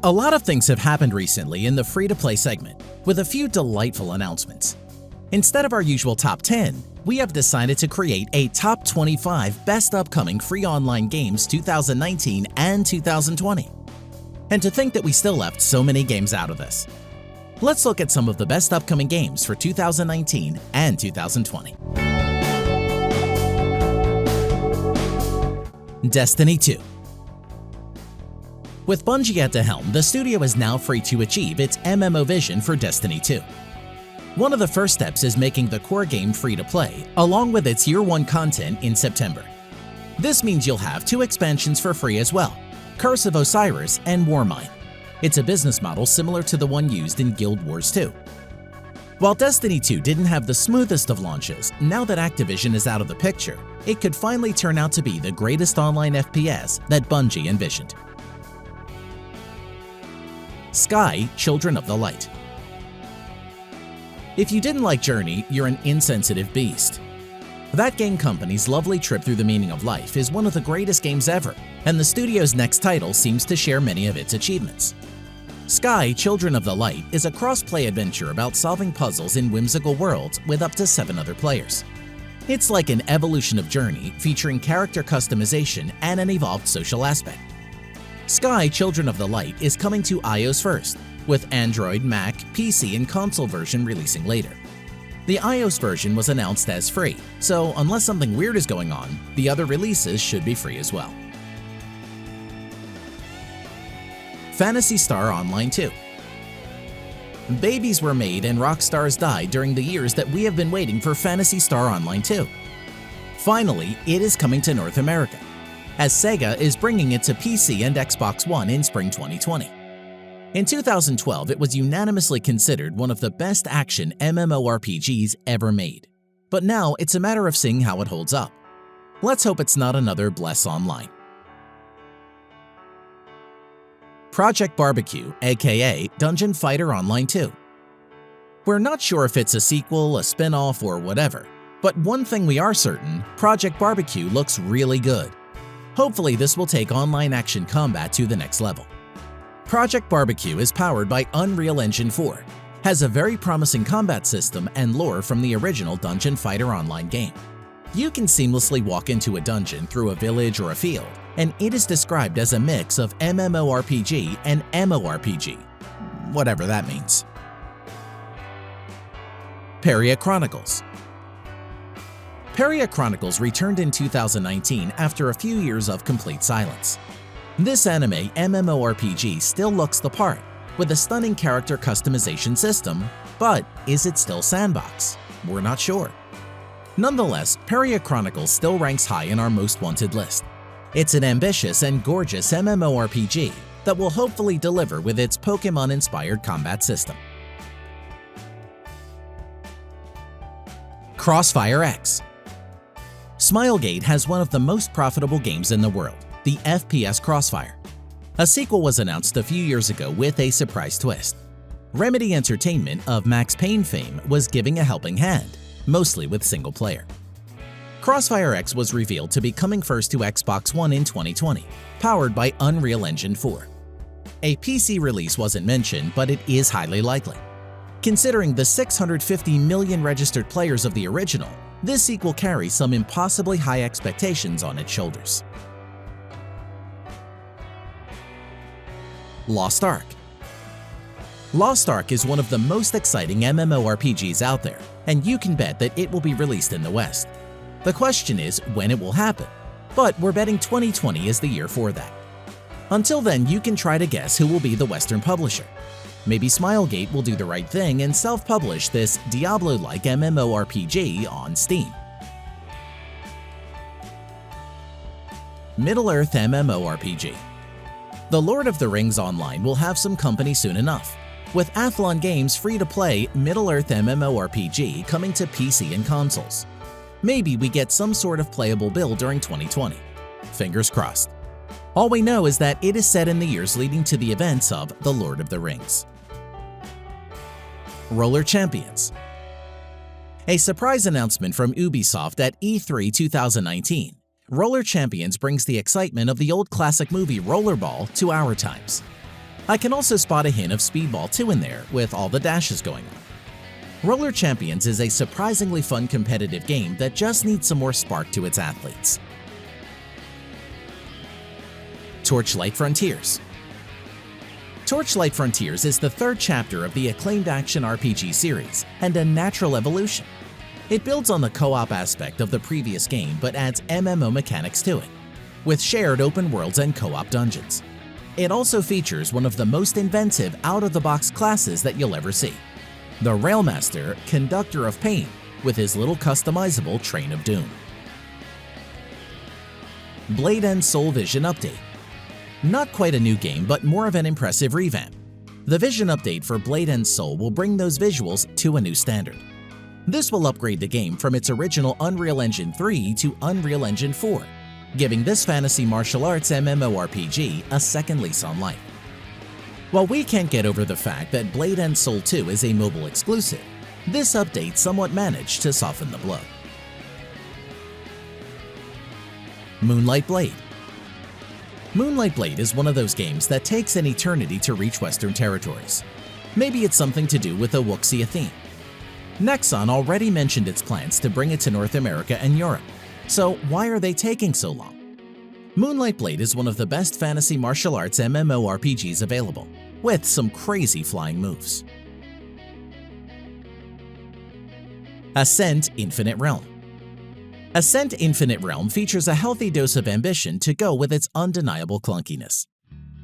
A lot of things have happened recently in the free-to-play segment, with a few delightful announcements. Instead of our usual top 10, we have decided to create a top 25 best upcoming free online games 2019 and 2020. And to think that we still left so many games out of this. Let's look at some of the best upcoming games for 2019 and 2020. Destiny 2. With Bungie at the helm, the studio is now free to achieve its MMO vision for Destiny 2. One of the first steps is making the core game free to play, along with its Year 1 content in September. This means you'll have 2 expansions for free as well, Curse of Osiris and Warmind. It's a business model similar to the one used in Guild Wars 2. While Destiny 2 didn't have the smoothest of launches, now that Activision is out of the picture, it could finally turn out to be the greatest online FPS that Bungie envisioned. Sky, Children of the Light. If you didn't like Journey, you're an insensitive beast. That game company's lovely trip through the meaning of life is one of the greatest games ever, and the studio's next title seems to share many of its achievements. Sky, Children of the Light is a cross-play adventure about solving puzzles in whimsical worlds with up to 7 other players. It's like an evolution of Journey, featuring character customization and an evolved social aspect. Sky, Children of the Light is coming to iOS first, with Android, Mac, PC, and console version releasing later. The iOS version was announced as free, so unless something weird is going on, the other releases should be free as well. Phantasy Star Online 2. Babies were made and rock stars died during the years that we have been waiting for Phantasy Star Online 2. Finally, it is coming to North America, as Sega is bringing it to PC and Xbox One in spring 2020. In 2012, it was unanimously considered one of the best action MMORPGs ever made. But now it's a matter of seeing how it holds up. Let's hope it's not another Bless Online. Project Barbecue, a.k.a. Dungeon Fighter Online 2. We're not sure if it's a sequel, a spin-off, or whatever, but one thing we are certain, Project Barbecue looks really good. Hopefully this will take online action combat to the next level. Project Barbecue is powered by Unreal Engine 4, has a very promising combat system and lore from the original Dungeon Fighter Online game. You can seamlessly walk into a dungeon through a village or a field, and it is described as a mix of MMORPG and MORPG, whatever that means. Peria Chronicles. Peria Chronicles returned in 2019 after a few years of complete silence. This anime MMORPG still looks the part, with a stunning character customization system, but is it still sandbox? We're not sure. Nonetheless, Peria Chronicles still ranks high in our most wanted list. It's an ambitious and gorgeous MMORPG that will hopefully deliver with its Pokemon-inspired combat system. Crossfire X. Smilegate has one of the most profitable games in the world, the FPS Crossfire. A sequel was announced a few years ago with a surprise twist. Remedy Entertainment of Max Payne fame was giving a helping hand, mostly with single player. Crossfire X was revealed to be coming first to Xbox One in 2020, powered by Unreal Engine 4. A PC release wasn't mentioned, but it is highly likely. Considering the 650 million registered players of the original, this sequel carries some impossibly high expectations on its shoulders. Lost Ark. Lost Ark is one of the most exciting MMORPGs out there, and you can bet that it will be released in the West. The question is when it will happen, but we're betting 2020 is the year for that. Until then, you can try to guess who will be the Western publisher. Maybe Smilegate will do the right thing and self-publish this Diablo-like MMORPG on Steam. Middle-earth MMORPG. The Lord of the Rings Online will have some company soon enough, with Athlon Games' free-to-play Middle-earth MMORPG coming to PC and consoles. Maybe we get some sort of playable build during 2020. Fingers crossed. All we know is that it is set in the years leading to the events of The Lord of the Rings. Roller Champions. A surprise announcement from Ubisoft at E3 2019. Roller Champions brings the excitement of the old classic movie Rollerball to our times. I can also spot a hint of Speedball 2 in there with all the dashes going on. Roller Champions is a surprisingly fun competitive game that just needs some more spark to its athletes. Torchlight Frontiers. Torchlight Frontiers is the third chapter of the acclaimed action RPG series and a natural evolution. It builds on the co-op aspect of the previous game but adds MMO mechanics to it, with shared open worlds and co-op dungeons. It also features one of the most inventive out-of-the-box classes that you'll ever see, the Railmaster, Conductor of Pain, with his little customizable Train of Doom. Blade and Soul Vision Update. Not quite a new game, but more of an impressive revamp. The Vision Update for Blade and Soul will bring those visuals to a new standard. This will upgrade the game from its original Unreal Engine 3 to Unreal Engine 4, giving this fantasy martial arts MMORPG a second lease on life. While we can't get over the fact that Blade and Soul 2 is a mobile exclusive, this update somewhat managed to soften the blow. Moonlight Blade. Moonlight Blade is one of those games that takes an eternity to reach Western territories. Maybe it's something to do with the Wuxia theme. Nexon already mentioned its plans to bring it to North America and Europe, so why are they taking so long? Moonlight Blade is one of the best fantasy martial arts MMORPGs available, with some crazy flying moves. Ascent Infinite Realm. Ascent Infinite Realm features a healthy dose of ambition to go with its undeniable clunkiness.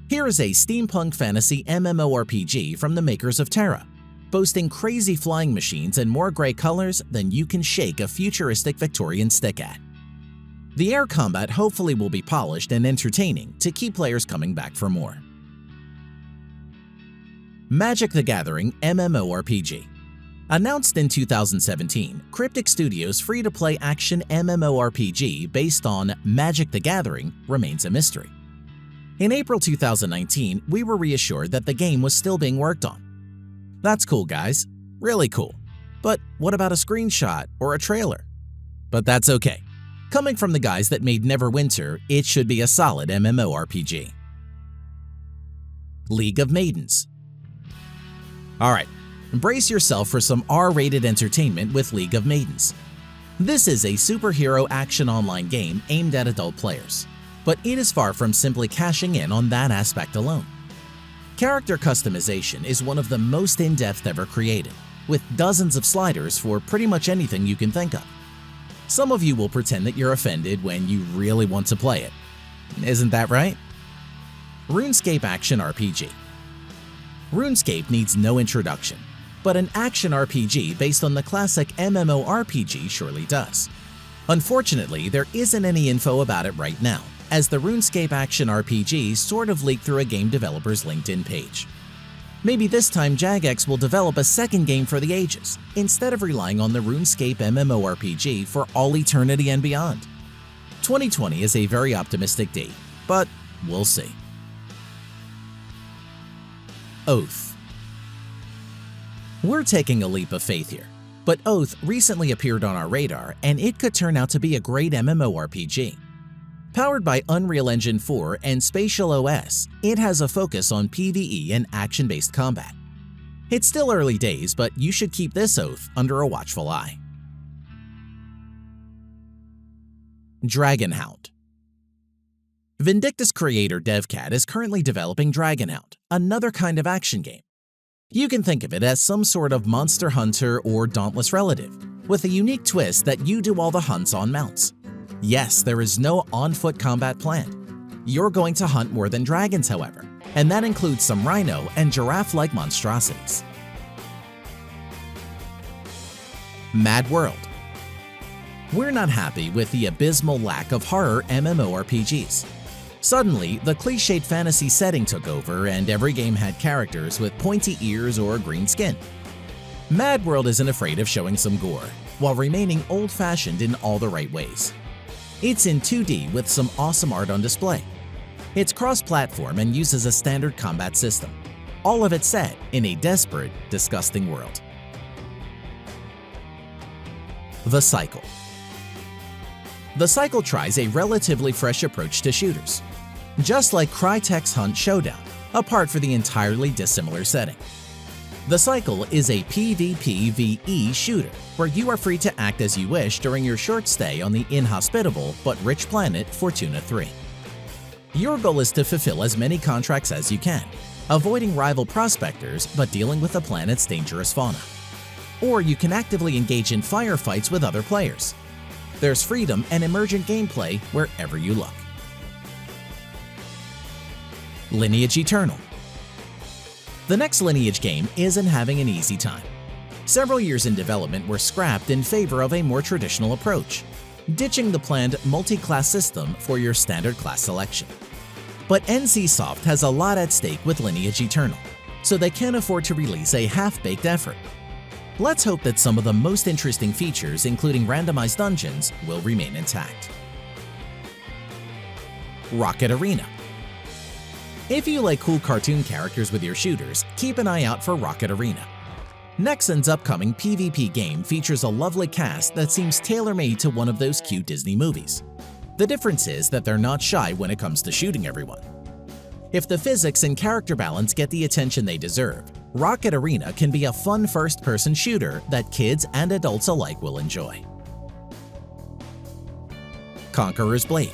Here is a steampunk fantasy MMORPG from the makers of Terra, boasting crazy flying machines and more gray colors than you can shake a futuristic Victorian stick at. The air combat hopefully will be polished and entertaining to keep players coming back for more. Magic: The Gathering MMORPG. Announced in 2017, Cryptic Studios' free-to-play action MMORPG based on Magic: The Gathering remains a mystery. In April 2019, we were reassured that the game was still being worked on. That's cool, guys. Really cool. But what about a screenshot or a trailer? But that's okay. Coming from the guys that made Neverwinter, it should be a solid MMORPG. League of Maidens. Alright, brace yourself for some R-rated entertainment with League of Maidens. This is a superhero action online game aimed at adult players, but it is far from simply cashing in on that aspect alone. Character customization is one of the most in-depth ever created, with dozens of sliders for pretty much anything you can think of. Some of you will pretend that you're offended when you really want to play it. Isn't that right? RuneScape Action RPG. RuneScape needs no introduction, but an action RPG based on the classic MMORPG surely does. Unfortunately, there isn't any info about it right now, as the RuneScape Action RPG sort of leaked through a game developer's LinkedIn page. Maybe this time Jagex will develop a second game for the ages, instead of relying on the RuneScape MMORPG for all eternity and beyond. 2020 is a very optimistic date, but we'll see. Oath. We're taking a leap of faith here, but Oath recently appeared on our radar and it could turn out to be a great MMORPG. Powered by Unreal Engine 4 and Spatial OS, it has a focus on PvE and action-based combat. It's still early days, but you should keep this Oath under a watchful eye. Dragonhound. Vindictus creator DevCat is currently developing Dragonhound, another kind of action game. You can think of it as some sort of Monster Hunter or Dauntless relative, with a unique twist that you do all the hunts on mounts. Yes, there is no on-foot combat planned. You're going to hunt more than dragons, however, and that includes some rhino and giraffe-like monstrosities. Mad World. We're not happy with the abysmal lack of horror MMORPGs. Suddenly, the cliched fantasy setting took over and every game had characters with pointy ears or green skin. Mad World isn't afraid of showing some gore, while remaining old-fashioned in all the right ways. It's in 2D with some awesome art on display. It's cross-platform and uses a standard combat system. All of it set in a desperate, disgusting world. The Cycle. The Cycle tries a relatively fresh approach to shooters. Just like Crytek's Hunt Showdown, apart from the entirely dissimilar setting. The Cycle is a PvPvE shooter, where you are free to act as you wish during your short stay on the inhospitable but rich planet Fortuna 3. Your goal is to fulfill as many contracts as you can, avoiding rival prospectors but dealing with the planet's dangerous fauna. Or you can actively engage in firefights with other players. There's freedom and emergent gameplay wherever you look. Lineage Eternal. The next Lineage game isn't having an easy time. Several years in development were scrapped in favor of a more traditional approach, ditching the planned multi-class system for your standard class selection. But NCSoft has a lot at stake with Lineage Eternal, so they can't afford to release a half-baked effort. Let's hope that some of the most interesting features, including randomized dungeons, will remain intact. Rocket Arena. If you like cool cartoon characters with your shooters, keep an eye out for Rocket Arena. Nexon's upcoming PvP game features a lovely cast that seems tailor-made to one of those cute Disney movies. The difference is that they're not shy when it comes to shooting everyone. If the physics and character balance get the attention they deserve, Rocket Arena can be a fun first-person shooter that kids and adults alike will enjoy. Conqueror's Blade.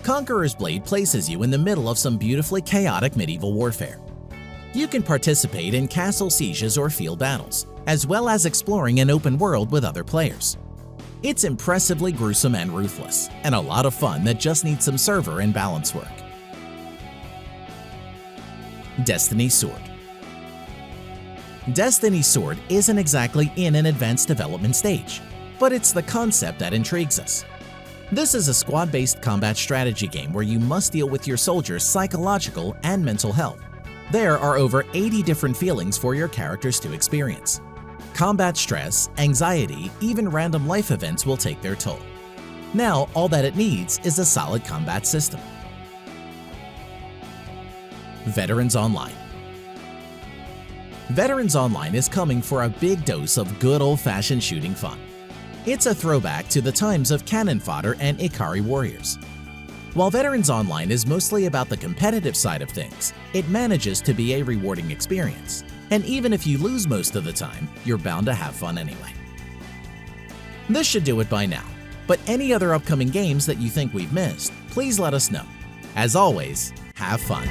Conqueror's Blade places you in the middle of some beautifully chaotic medieval warfare. You can participate in castle sieges or field battles, as well as exploring an open world with other players. It's impressively gruesome and ruthless, and a lot of fun that just needs some server and balance work. Destiny's Sword. Destiny's Sword isn't exactly in an advanced development stage, but it's the concept that intrigues us. This is a squad-based combat strategy game where you must deal with your soldiers' psychological and mental health. There are over 80 different feelings for your characters to experience. Combat stress, anxiety, even random life events will take their toll. Now, all that it needs is a solid combat system. Veterans Online. Veterans Online is coming for a big dose of good old-fashioned shooting fun. It's a throwback to the times of Cannon Fodder and Ikari Warriors. While Veterans Online is mostly about the competitive side of things, it manages to be a rewarding experience. And even if you lose most of the time, you're bound to have fun anyway. This should do it by now, but any other upcoming games that you think we've missed, please let us know. As always, have fun.